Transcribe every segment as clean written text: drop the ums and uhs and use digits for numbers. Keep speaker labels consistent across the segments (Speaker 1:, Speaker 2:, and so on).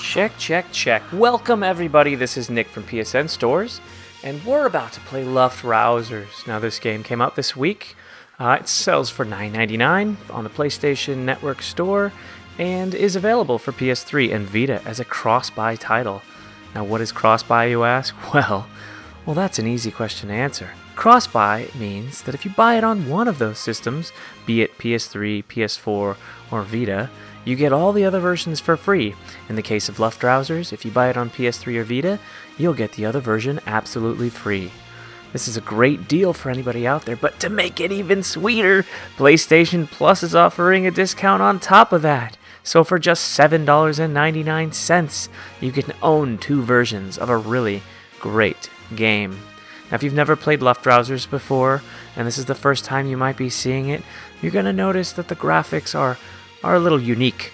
Speaker 1: Check, check, check. Welcome everybody, this is Nick from PSN Stores, and we're about to play Luftrausers. Now this game came out this week. It sells for $9.99 on the PlayStation Network store, and is available for PS3 and Vita as a cross-buy title. Now what is cross-buy, you ask? Well, that's an easy question to answer. Cross-buy means that if you buy it on one of those systems, be it PS3, PS4, or Vita, you get all the other versions for free. In the case of Luftrausers, if you buy it on PS3 or Vita, you'll get the other version absolutely free. This is a great deal for anybody out there, but to make it even sweeter, PlayStation Plus is offering a discount on top of that. So for just $7.99, you can own two versions of a really great game. Now, if you've never played Luftrausers before, and this is the first time you might be seeing it, you're going to notice that the graphics are a little unique.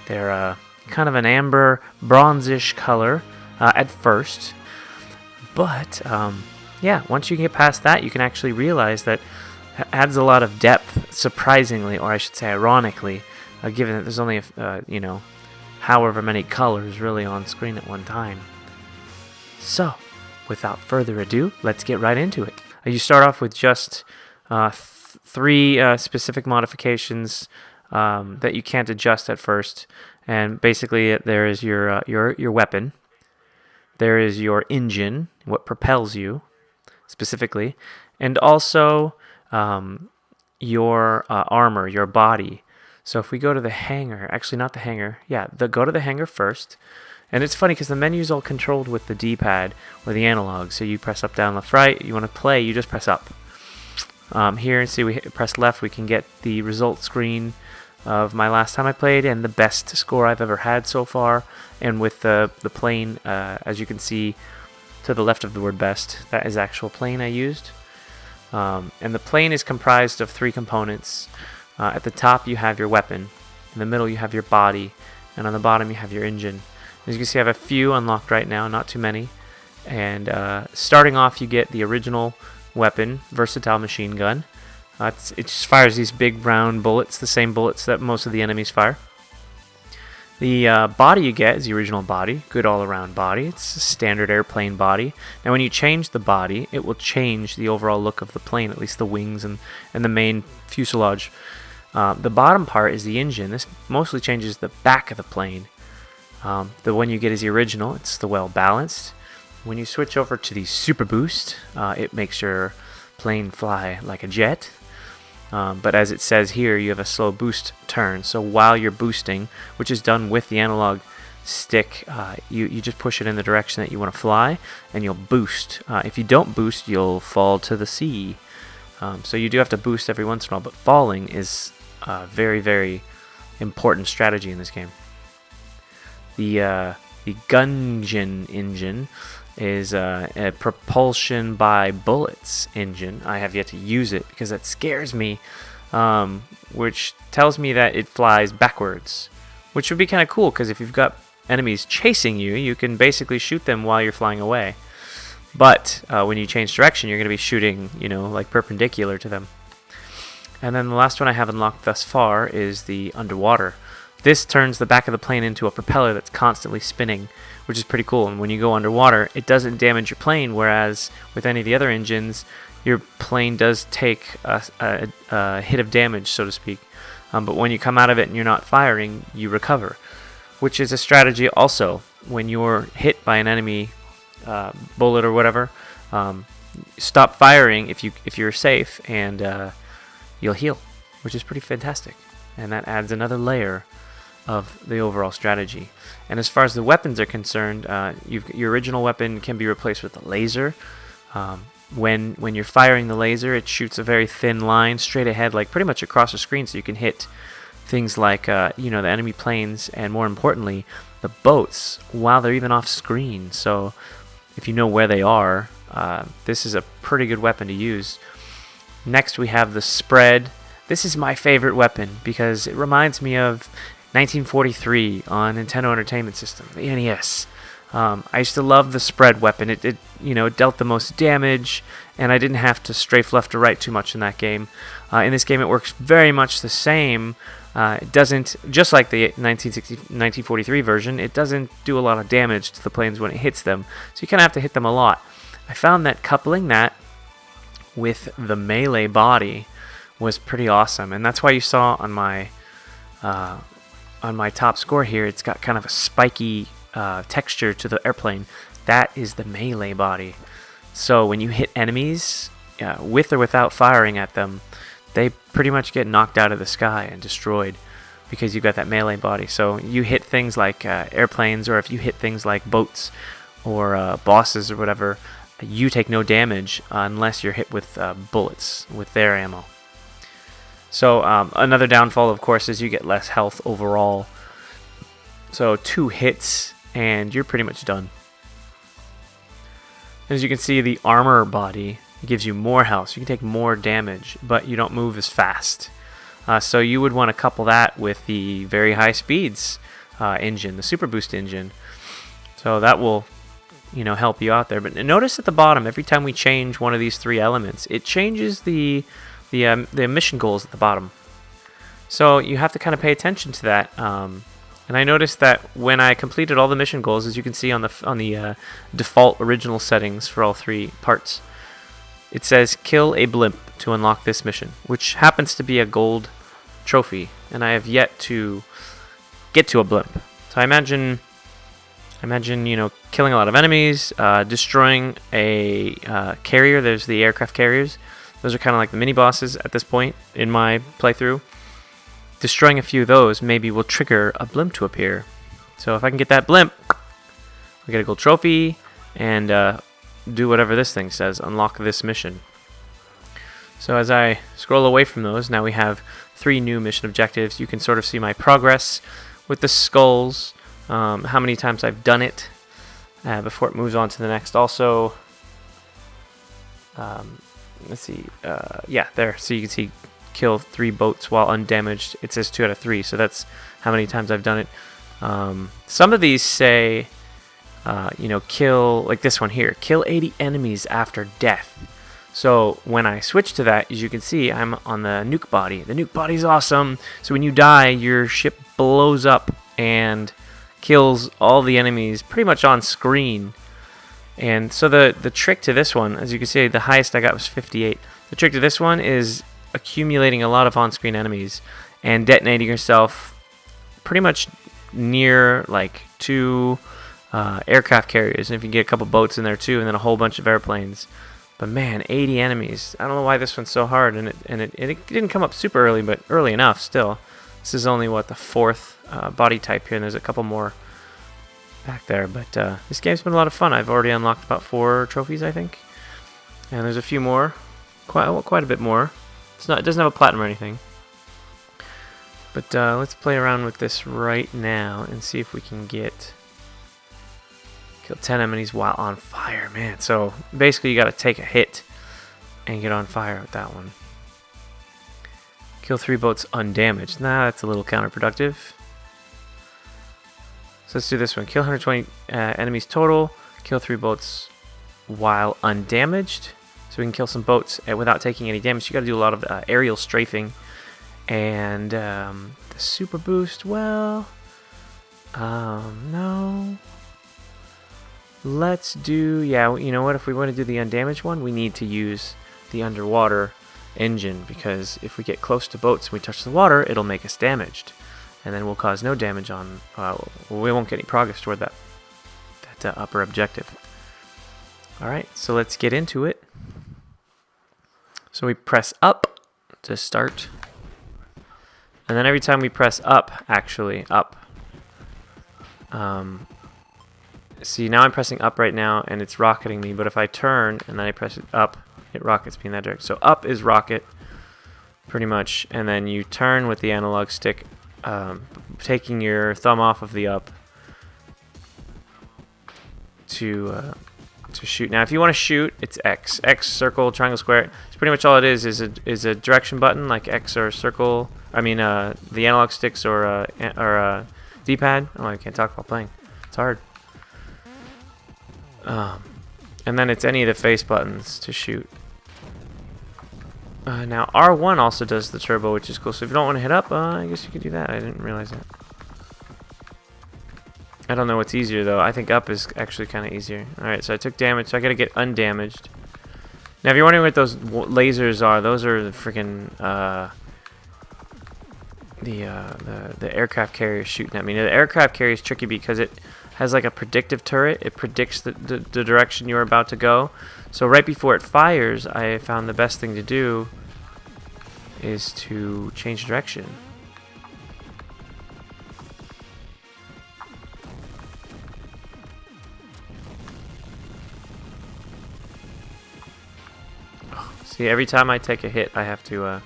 Speaker 1: They're kind of an amber, bronzish color at first. But, once you get past that, you can actually realize that it adds a lot of depth, surprisingly, or I should say ironically, given that there's only, however many colors really on screen at one time. So, without further ado, let's get right into it. You start off with just three specific modifications that you can't adjust at first, and basically there is your weapon, there is your engine, what propels you specifically, and also your armor, your body. So if we go to the hangar, actually not the hangar, go to the hangar first. And it's funny because the menu's all controlled with the D-pad or the analog. So you press up, down, left, right. You want to play, you just press up. Here, see, we press left, we can get the result screen of my last time I played and the best score I've ever had so far. And with the plane, as you can see to the left of the word best, that is actual plane I used. And the plane is comprised of three components. At the top you have your weapon, in the middle you have your body, and on the bottom you have your engine. As you can see, I have a few unlocked right now, not too many. And starting off, you get the original weapon, versatile machine gun. It just fires these big round bullets, the same bullets that most of the enemies fire. The body you get is the original body, good all-around body. It's a standard airplane body. Now when you change the body, it will change the overall look of the plane, at least the wings and the main fuselage. The bottom part is the engine. This mostly changes the back of the plane. The one you get is the original. It's the well-balanced. When you switch over to the Super Boost, it makes your plane fly like a jet. But as it says here, you have a slow boost turn. So while you're boosting, which is done with the analog stick, you just push it in the direction that you want to fly, and you'll boost. If you don't boost, you'll fall to the sea. So you do have to boost every once in a while, but falling is a very, very important strategy in this game. The Gungeon Engine is a propulsion by bullets engine. I have yet to use it because that scares me, which tells me that it flies backwards, which would be kind of cool because if you've got enemies chasing you, you can basically shoot them while you're flying away. But when you change direction, you're going to be shooting, like perpendicular to them. And then the last one I have unlocked thus far is the underwater. This turns the back of the plane into a propeller that's constantly spinning, which is pretty cool. And when you go underwater, it doesn't damage your plane, whereas with any of the other engines, your plane does take a hit of damage, so to speak. But when you come out of it and you're not firing, you recover, which is a strategy also. When you're hit by an enemy bullet or whatever, stop firing if you're safe, and you'll heal, which is pretty fantastic. And that adds another layer of the overall strategy. And as far as the weapons are concerned, your original weapon can be replaced with a laser. When you're firing the laser, it shoots a very thin line straight ahead, like pretty much across the screen, so you can hit things like the enemy planes, and more importantly, the boats while they're even off screen. So if you know where they are, this is a pretty good weapon to use. Next we have the spread. This is my favorite weapon because it reminds me of 1943 on Nintendo Entertainment System, the NES. I used to love the spread weapon. It dealt the most damage, and I didn't have to strafe left or right too much in that game. In this game, it works very much the same, It doesn't, just like the 1943 version, it doesn't do a lot of damage to the planes when it hits them. So you kind of have to hit them a lot. I found that coupling that with the melee body was pretty awesome, and that's why you saw on my top score here, it's got kind of a spiky texture to the airplane. That is the melee body. So when you hit enemies, with or without firing at them, they pretty much get knocked out of the sky and destroyed because you've got that melee body. So you hit things like airplanes, or if you hit things like boats or bosses or whatever, you take no damage unless you're hit with bullets with their ammo. So another downfall, of course, is you get less health overall. So 2 hits and you're pretty much done. As you can see, the armor body gives you more health, so you can take more damage, but you don't move as fast. So you would want to couple that with the very high speeds engine, the Super Boost engine. So that will, help you out there. But notice at the bottom, every time we change one of these 3 elements, it changes the mission goals at the bottom. So you have to kind of pay attention to that. And I noticed that when I completed all the mission goals, as you can see on the default original settings for all 3 parts, it says kill a blimp to unlock this mission, which happens to be a gold trophy, and I have yet to get to a blimp. So I imagine killing a lot of enemies, destroying a carrier. There's the aircraft carriers. Those are kind of like the mini bosses at this point in my playthrough. Destroying a few of those maybe will trigger a blimp to appear. So if I can get that blimp, we get a gold trophy and do whatever this thing says, unlock this mission. So as I scroll away from those, now we have 3 new mission objectives. You can sort of see my progress with the skulls, how many times I've done it before it moves on to the next. Also, let's see, yeah, there. So you can see kill 3 boats while undamaged. It says 2 out of 3, so that's how many times I've done it. Some of these say, kill, like this one here, kill 80 enemies after death. So when I switch to that, as you can see, I'm on the nuke body. The nuke body is awesome. So when you die, your ship blows up and kills all the enemies pretty much on screen. And so the trick to this one, as you can see, the highest I got was 58. The trick to this one is accumulating a lot of on-screen enemies and detonating yourself pretty much near like 2 aircraft carriers. And if you can get a couple boats in there too, and then a whole bunch of airplanes. But man, 80 enemies. I don't know why this one's so hard, and it didn't come up super early, but early enough still. This is only, what, the 4th body type here, and there's a couple more back there. But this game's been a lot of fun. I've already unlocked about 4 trophies, I think. And there's a few more, quite a bit more. It doesn't have a platinum or anything. But let's play around with this right now and see if we can kill 10 enemies while on fire, man. So basically you got to take a hit and get on fire with that one. Kill 3 boats undamaged. Nah, that's a little counterproductive. So let's do this one. Kill 120 enemies total. Kill 3 boats while undamaged. So we can kill some boats without taking any damage. You got to do a lot of aerial strafing. And the super boost, well, no. Let's do, yeah, you know what, if we want to do the undamaged one, we need to use the underwater engine, because if we get close to boats and we touch the water, it'll make us damaged. And then we'll cause no damage on, we won't get any progress toward that upper objective. Alright, so let's get into it. So we press up to start. And then every time we press up, see, now I'm pressing up right now, and it's rocketing me. But if I turn and then I press it up, it rockets me in that direction. So up is rocket, pretty much. And then you turn with the analog stick, taking your thumb off of the up to shoot. Now, if you want to shoot, it's X. X, circle, triangle, square. It's pretty much all it is a direction button, like X or circle. I mean, the analog sticks or D-pad. Oh, I can't talk while playing. It's hard. And then it's any of the face buttons to shoot. Now R1 also does the turbo, which is cool. So if you don't want to hit up, I guess you could do that. I didn't realize that. I don't know what's easier though. I think up is actually kind of easier. Alright, so I took damage, so I gotta get undamaged. Now if you're wondering what those lasers are, those are the freaking the aircraft carrier shooting at me. Now, the aircraft carrier is tricky because it has like a predictive turret. It predicts the direction you're about to go. So right before it fires, I found the best thing to do is to change direction. See, every time I take a hit, I have to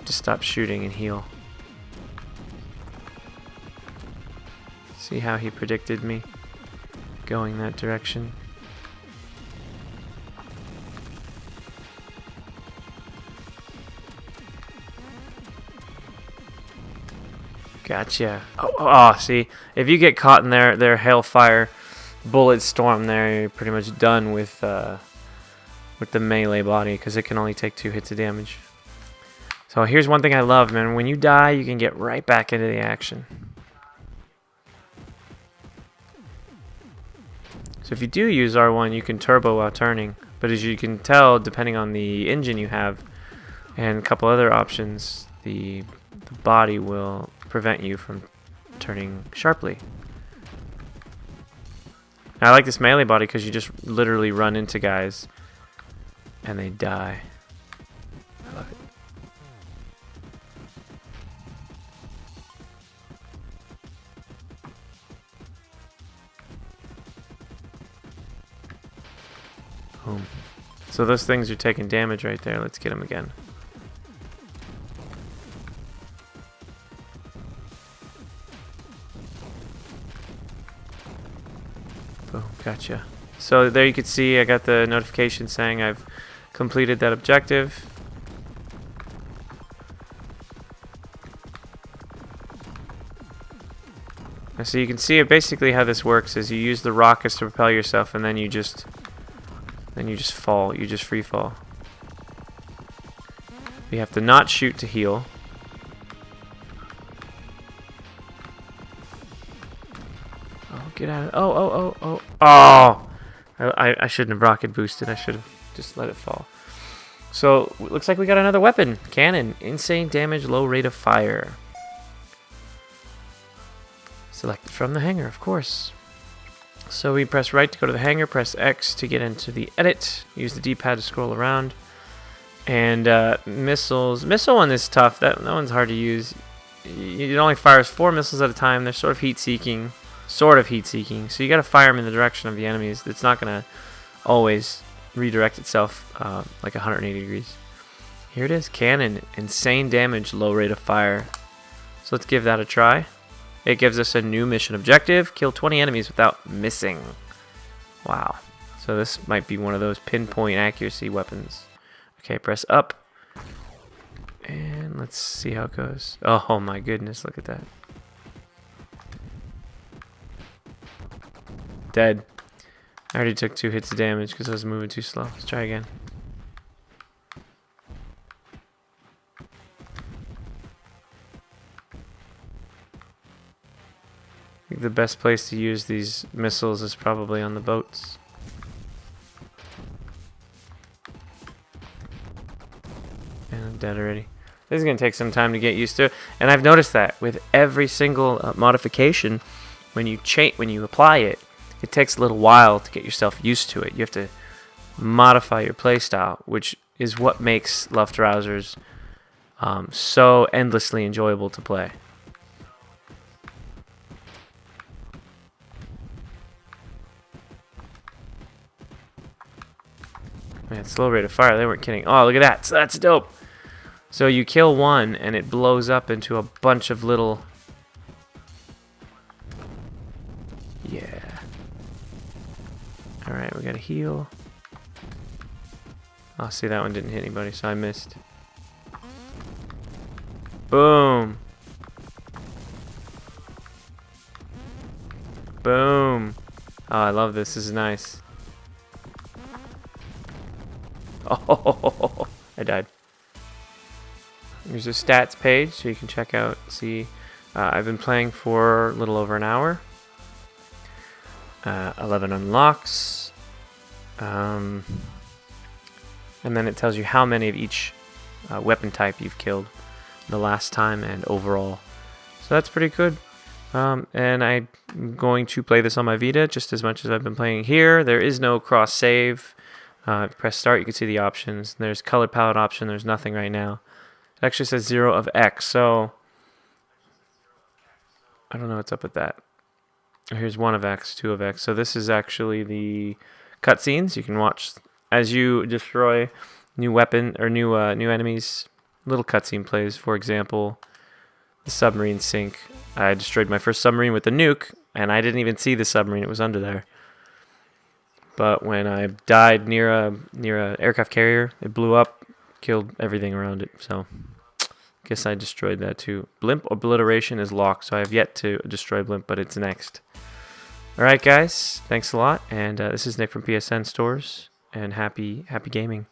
Speaker 1: stop shooting and heal. See how he predicted me going that direction? Gotcha. Oh, see, if you get caught in their hailfire bullet storm there, you're pretty much done with the melee body, because it can only take 2 hits of damage. So here's one thing I love, man. When you die, you can get right back into the action. So if you do use R1, you can turbo while turning. But as you can tell, depending on the engine you have and a couple other options, the body will prevent you from turning sharply. Now, I like this melee body because you just literally run into guys and they die. I love it. Boom. So those things are taking damage right there. Let's get them again. Boom, gotcha. So there you can see I got the notification saying I've completed that objective. And so you can see basically how this works is you use the rockets to propel yourself, and then you just fall. You just free fall. You have to not shoot to heal. Oh, get out of it. Oh. I shouldn't have rocket boosted. I should have just let it fall. So, looks like we got another weapon. Cannon. Insane damage, low rate of fire. Select from the hanger, of course. So we press right to go to the hanger, press X to get into the edit, use the D-pad to scroll around. And missiles. Missile one is tough. That one's hard to use. It only fires 4 missiles at a time. They're sort of heat-seeking. So you got to fire them in the direction of the enemies. It's not going to always redirect itself like 180 degrees. Here it is. Cannon. Insane damage, low rate of fire. So let's give that a try. It gives us a new mission objective. Kill 20 enemies without missing. Wow. So this might be one of those pinpoint accuracy weapons. Okay, press up. And let's see how it goes. Oh my goodness, look at that. Dead. I already took 2 hits of damage because I was moving too slow. Let's try again. I think the best place to use these missiles is probably on the boats. And I'm dead already. This is going to take some time to get used to. And I've noticed that with every single modification, when you apply it, it takes a little while to get yourself used to it. You have to modify your playstyle, which is what makes Luftrausers so endlessly enjoyable to play. Man, slow rate of fire. They weren't kidding. Oh, look at that. So that's dope. So you kill one, and it blows up into a bunch of little... Yeah. Alright, we gotta heal. Oh, see, that one didn't hit anybody, so I missed. Boom. Boom. Oh, I love this. This is nice. Oh, I died. There's a stats page, so you can check out, see, I've been playing for a little over an hour. 11 unlocks. And then it tells you how many of each weapon type you've killed the last time and overall. So that's pretty good. And I'm going to play this on my Vita just as much as I've been playing here. There is no cross save. Press start, you can see the options. There's color palette option, there's nothing right now. It actually says 0 of X, so I don't know what's up with that. Here's 1 of X, 2 of X. So this is actually the cutscenes. You can watch as you destroy new weapon or new enemies. Little cutscene plays. For example, the submarine sink. I destroyed my first submarine with a nuke, and I didn't even see the submarine. It was under there. But when I died near a aircraft carrier, it blew up, killed everything around it. So guess I destroyed that too. Blimp obliteration is locked, so I have yet to destroy Blimp, but it's next. Alright guys, thanks a lot, and this is Nick from PSN Stores, and happy gaming.